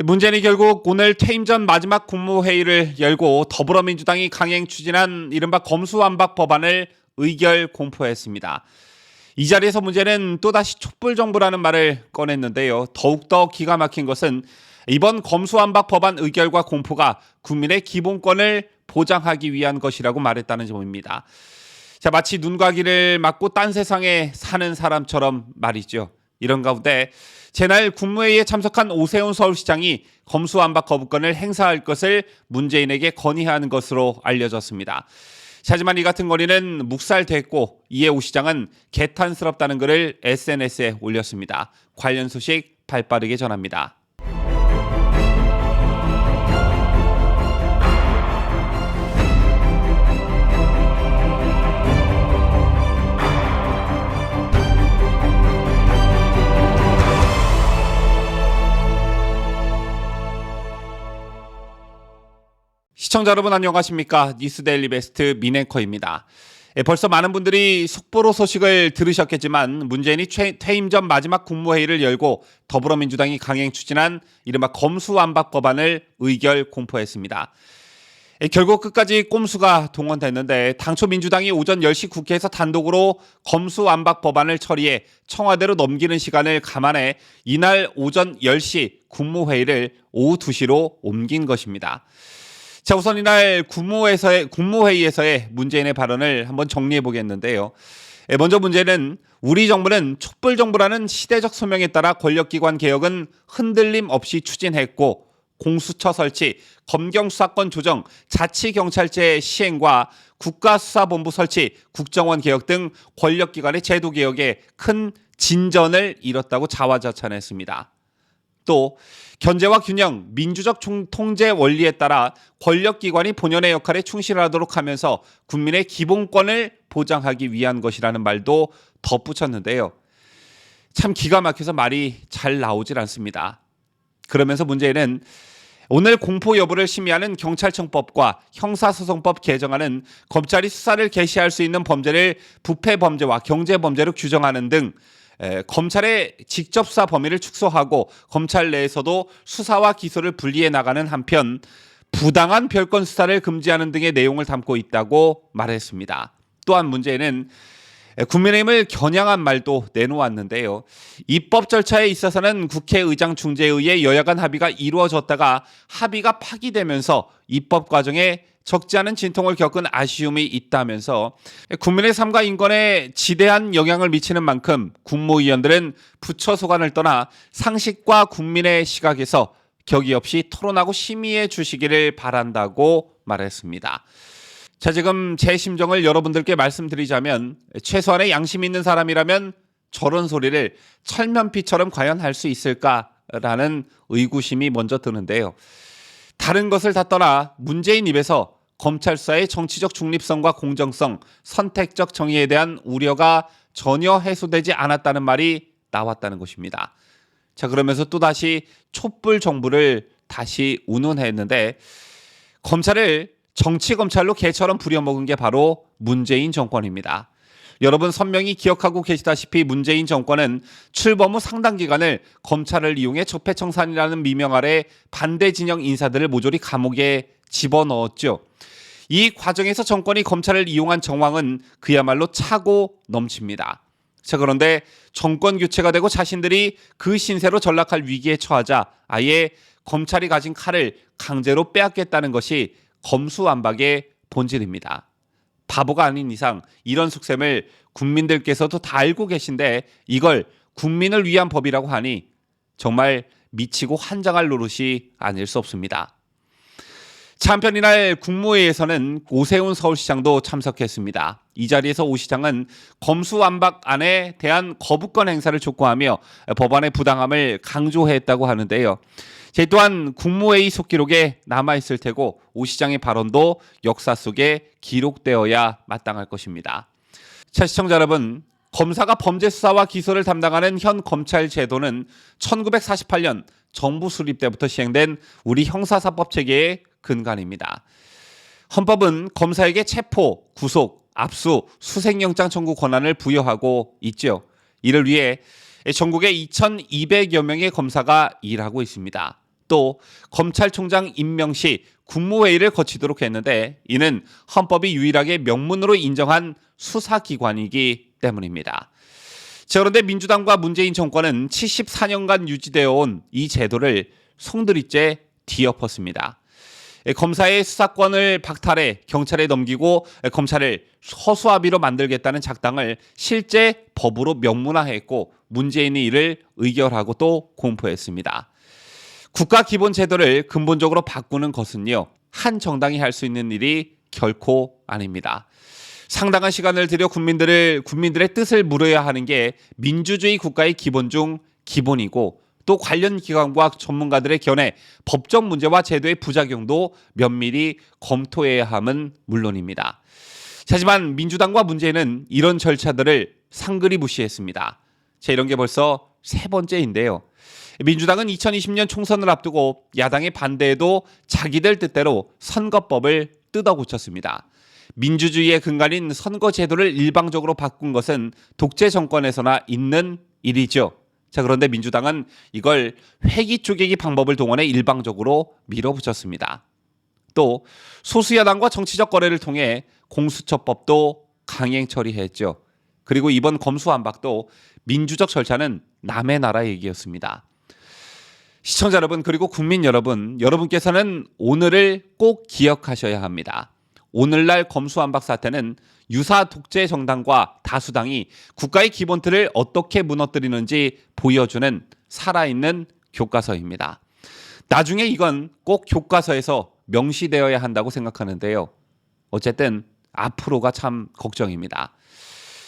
문재인이 결국 오늘 퇴임 전 마지막 국무회의를 열고 더불어민주당이 강행 추진한 이른바 검수완박 법안을 의결 공포했습니다. 이 자리에서 문제는 또다시 촛불정부라는 말을 꺼냈는데요. 더욱더 기가 막힌 것은 이번 검수완박 법안 의결과 공포가 국민의 기본권을 보장하기 위한 것이라고 말했다는 점입니다. 자, 마치 눈과 귀를 막고 딴 세상에 사는 사람처럼 말이죠. 이런 가운데 제날 국무회의에 참석한 오세훈 서울시장이 검수완박 거부권을 행사할 것을 문재인에게 건의하는 것으로 알려졌습니다. 하지만 이 같은 건의는 묵살됐고 이에 오 시장은 개탄스럽다는 글을 SNS에 올렸습니다. 관련 소식 발빠르게 전합니다. 시청자 여러분 안녕하십니까? 뉴스데일리 베스트 민앵커입니다. 벌써 많은 분들이 속보로 소식을 들으셨겠지만 문재인이 퇴임 전 마지막 국무회의를 열고 더불어민주당이 강행 추진한 이른바 검수완박 법안을 의결 공포했습니다. 결국 끝까지 꼼수가 동원됐는데 당초 민주당이 오전 10시 국회에서 단독으로 검수완박 법안을 처리해 청와대로 넘기는 시간을 감안해 이날 오전 10시 국무회의를 오후 2시로 옮긴 것입니다. 자, 우선 이날 국무회의에서의 문재인의 발언을 한번 정리해 보겠는데요. 먼저 문제는 우리 정부는 촛불정부라는 시대적 소명에 따라 권력기관 개혁은 흔들림 없이 추진했고 공수처 설치, 검경수사권 조정, 자치경찰제 시행과 국가수사본부 설치, 국정원 개혁 등 권력기관의 제도 개혁에 큰 진전을 이뤘다고 자화자찬했습니다. 또 견제와 균형, 민주적 통제 원리에 따라 권력기관이 본연의 역할에 충실하도록 하면서 국민의 기본권을 보장하기 위한 것이라는 말도 덧붙였는데요. 참 기가 막혀서 말이 잘 나오질 않습니다. 그러면서 문제는 오늘 공포 여부를 심의하는 경찰청법과 형사소송법 개정안은 검찰이 수사를 개시할 수 있는 범죄를 부패범죄와 경제범죄로 규정하는 등 검찰의 직접 수사 범위를 축소하고 검찰 내에서도 수사와 기소를 분리해 나가는 한편 부당한 별건 수사를 금지하는 등의 내용을 담고 있다고 말했습니다. 또한 문제는 국민의힘을 겨냥한 말도 내놓았는데요. 입법 절차에 있어서는 국회의장 중재에 의해 여야 간 합의가 이루어졌다가 합의가 파기되면서 입법 과정에 적지 않은 진통을 겪은 아쉬움이 있다면서 국민의 삶과 인권에 지대한 영향을 미치는 만큼 국무위원들은 부처 소관을 떠나 상식과 국민의 시각에서 격의 없이 토론하고 심의해 주시기를 바란다고 말했습니다. 자, 지금 제 심정을 여러분들께 말씀드리자면 최소한의 양심 있는 사람이라면 저런 소리를 철면피처럼 과연 할 수 있을까라는 의구심이 먼저 드는데요. 다른 것을 다 떠나 문재인 입에서 검찰 수사의 정치적 중립성과 공정성, 선택적 정의에 대한 우려가 전혀 해소되지 않았다는 말이 나왔다는 것입니다. 자, 그러면서 또다시 촛불 정부를 다시 운운했는데 검찰을 정치검찰로 개처럼 부려먹은 게 바로 문재인 정권입니다. 여러분 선명히 기억하고 계시다시피 문재인 정권은 출범 후 상당 기간을 검찰을 이용해 적폐청산이라는 미명 아래 반대 진영 인사들을 모조리 감옥에 집어넣었죠. 이 과정에서 정권이 검찰을 이용한 정황은 그야말로 차고 넘칩니다. 자, 그런데 정권 교체가 되고 자신들이 그 신세로 전락할 위기에 처하자 아예 검찰이 가진 칼을 강제로 빼앗겠다는 것이 검수완박의 본질입니다. 바보가 아닌 이상 이런 속셈을 국민들께서도 다 알고 계신데 이걸 국민을 위한 법이라고 하니 정말 미치고 환장할 노릇이 아닐 수 없습니다. 자, 한편 이날 국무회의에서는 오세훈 서울시장도 참석했습니다. 이 자리에서 오 시장은 검수완박안에 대한 거부권 행사를 촉구하며 법안의 부당함을 강조했다고 하는데요. 또한 국무회의 속기록에 남아있을 테고 오 시장의 발언도 역사 속에 기록되어야 마땅할 것입니다. 자, 시청자 여러분, 검사가 범죄 수사와 기소를 담당하는 현 검찰 제도는 1948년 정부 수립 때부터 시행된 우리 형사사법 체계의 근간입니다. 헌법은 검사에게 체포, 구속, 압수, 수색영장 청구 권한을 부여하고 있죠. 이를 위해 전국에 2,200여 명의 검사가 일하고 있습니다. 또 검찰총장 임명 시 국무회의를 거치도록 했는데 이는 헌법이 유일하게 명문으로 인정한 수사기관이기 때문입니다. 그런데 민주당과 문재인 정권은 74년간 유지되어 온 이 제도를 송두리째 뒤엎었습니다. 검사의 수사권을 박탈해 경찰에 넘기고 검찰을 허수아비로 만들겠다는 작당을 실제 법으로 명문화했고 문재인이 이를 의결하고 또 공포했습니다. 국가 기본 제도를 근본적으로 바꾸는 것은요, 한 정당이 할 수 있는 일이 결코 아닙니다. 상당한 시간을 들여 국민들의 뜻을 물어야 하는 게 민주주의 국가의 기본 중 기본이고 또 관련 기관과 전문가들의 견해, 법적 문제와 제도의 부작용도 면밀히 검토해야 함은 물론입니다. 하지만 민주당과 문재인은 이런 절차들을 상그리 무시했습니다. 이런 게 벌써 세 번째인데요. 민주당은 2020년 총선을 앞두고 야당의 반대에도 자기들 뜻대로 선거법을 뜯어 고쳤습니다. 민주주의의 근간인 선거 제도를 일방적으로 바꾼 것은 독재 정권에서나 있는 일이죠. 그런데 민주당은 이걸 회기 쪼개기 방법을 동원해 일방적으로 밀어붙였습니다. 또 소수야당과 정치적 거래를 통해 공수처법도 강행 처리했죠. 그리고 이번 검수완박도 민주적 절차는 남의 나라 얘기였습니다. 시청자 여러분, 그리고 국민 여러분, 여러분께서는 오늘을 꼭 기억하셔야 합니다. 오늘날 검수완박 사태는 유사 독재 정당과 다수당이 국가의 기본 틀을 어떻게 무너뜨리는지 보여주는 살아있는 교과서입니다. 나중에 이건 꼭 교과서에서 명시되어야 한다고 생각하는데요. 어쨌든 앞으로가 참 걱정입니다.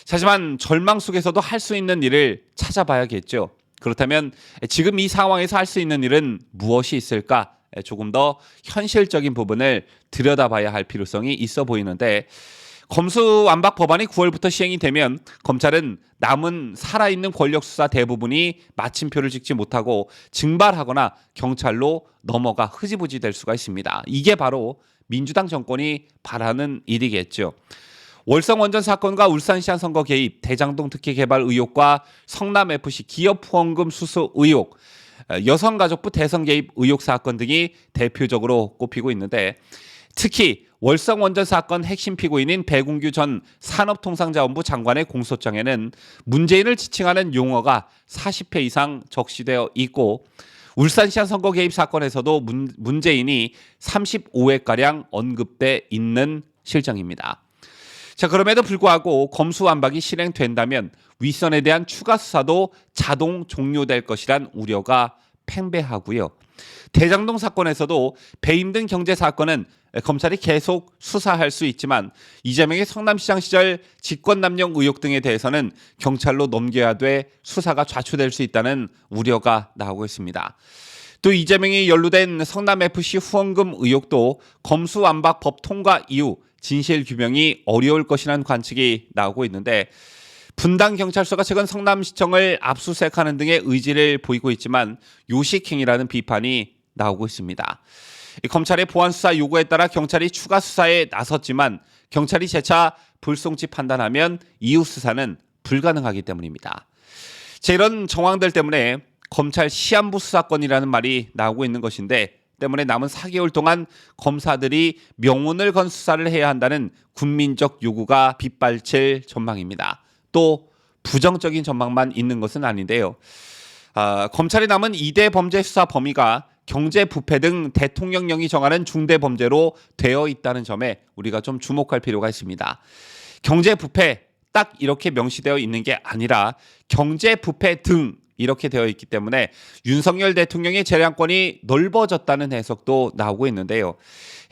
하지만 절망 속에서도 할 수 있는 일을 찾아봐야겠죠. 그렇다면 지금 이 상황에서 할 수 있는 일은 무엇이 있을까? 조금 더 현실적인 부분을 들여다봐야 할 필요성이 있어 보이는데, 검수완박 법안이 9월부터 시행이 되면 검찰은 남은 살아있는 권력 수사 대부분이 마침표를 찍지 못하고 증발하거나 경찰로 넘어가 흐지부지 될 수가 있습니다. 이게 바로 민주당 정권이 바라는 일이겠죠. 월성원전 사건과 울산시장 선거 개입, 대장동 특혜 개발 의혹과 성남FC 기업 후원금 수수 의혹, 여성가족부 대선 개입 의혹 사건 등이 대표적으로 꼽히고 있는데, 특히 월성원전 사건 핵심 피고인인 배궁규 전 산업통상자원부 장관의 공소장에는 문재인을 지칭하는 용어가 40회 이상 적시되어 있고, 울산시장 선거 개입 사건에서도 문재인이 35회가량 언급돼 있는 실정입니다. 그럼에도 불구하고 검수완박이 실행된다면 윗선에 대한 추가 수사도 자동 종료될 것이란 우려가 팽배하고요. 대장동 사건에서도 배임 등 경제 사건은 검찰이 계속 수사할 수 있지만 이재명의 성남시장 시절 직권남용 의혹 등에 대해서는 경찰로 넘겨야 돼 수사가 좌초될 수 있다는 우려가 나오고 있습니다. 또 이재명이 연루된 성남FC 후원금 의혹도 검수완박 법 통과 이후 진실 규명이 어려울 것이라는 관측이 나오고 있는데, 분당 경찰서가 최근 성남시청을 압수수색하는 등의 의지를 보이고 있지만 요식행위라는 비판이 나오고 있습니다. 검찰의 보안 수사 요구에 따라 경찰이 추가 수사에 나섰지만 경찰이 재차 불송치 판단하면 이후 수사는 불가능하기 때문입니다. 이런 정황들 때문에 검찰 시한부 수사권이라는 말이 나오고 있는 것인데, 때문에 남은 4개월 동안 검사들이 명운을 건 수사를 해야 한다는 국민적 요구가 빗발칠 전망입니다. 또 부정적인 전망만 있는 것은 아닌데요. 검찰이 남은 2대 범죄 수사 범위가 경제부패 등 대통령령이 정하는 중대범죄로 되어 있다는 점에 우리가 좀 주목할 필요가 있습니다. 경제부패 딱 이렇게 명시되어 있는 게 아니라 경제부패 등 이렇게 되어 있기 때문에 윤석열 대통령의 재량권이 넓어졌다는 해석도 나오고 있는데요.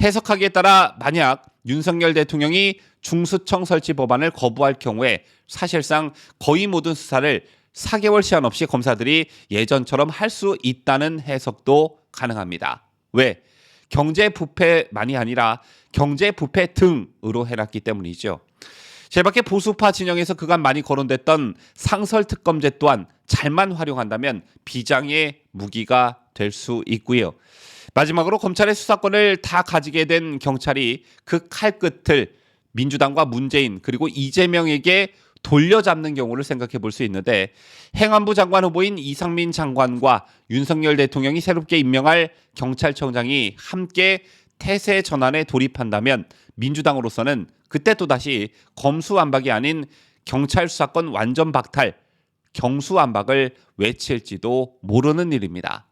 해석하기에 따라 만약 윤석열 대통령이 중수청 설치 법안을 거부할 경우에 사실상 거의 모든 수사를 4개월 시한 없이 검사들이 예전처럼 할 수 있다는 해석도 가능합니다. 왜? 경제부패만이 아니라 경제부패 등으로 해놨기 때문이죠. 제밖에 보수파 진영에서 그간 많이 거론됐던 상설특검제 또한 잘만 활용한다면 비장의 무기가 될 수 있고요. 마지막으로 검찰의 수사권을 다 가지게 된 경찰이 그 칼끝을 민주당과 문재인 그리고 이재명에게 돌려잡는 경우를 생각해 볼 수 있는데 행안부 장관 후보인 이상민 장관과 윤석열 대통령이 새롭게 임명할 경찰청장이 함께 태세 전환에 돌입한다면 민주당으로서는 그때 또다시 검수완박이 아닌 경찰 수사권 완전 박탈, 경수완박을 외칠지도 모르는 일입니다.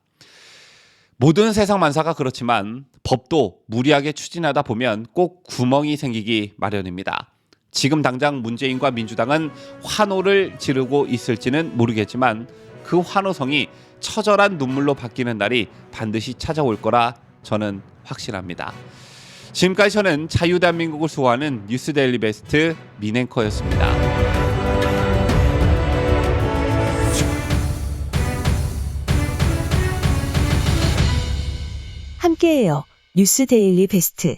모든 세상 만사가 그렇지만 법도 무리하게 추진하다 보면 꼭 구멍이 생기기 마련입니다. 지금 당장 문재인과 민주당은 환호를 지르고 있을지는 모르겠지만 그 환호성이 처절한 눈물로 바뀌는 날이 반드시 찾아올 거라 저는 확신합니다. 지금까지 저는 자유대한민국을 수호하는 뉴스데일리 베스트 민앵커였습니다. 함께해요. 뉴스데일리 베스트.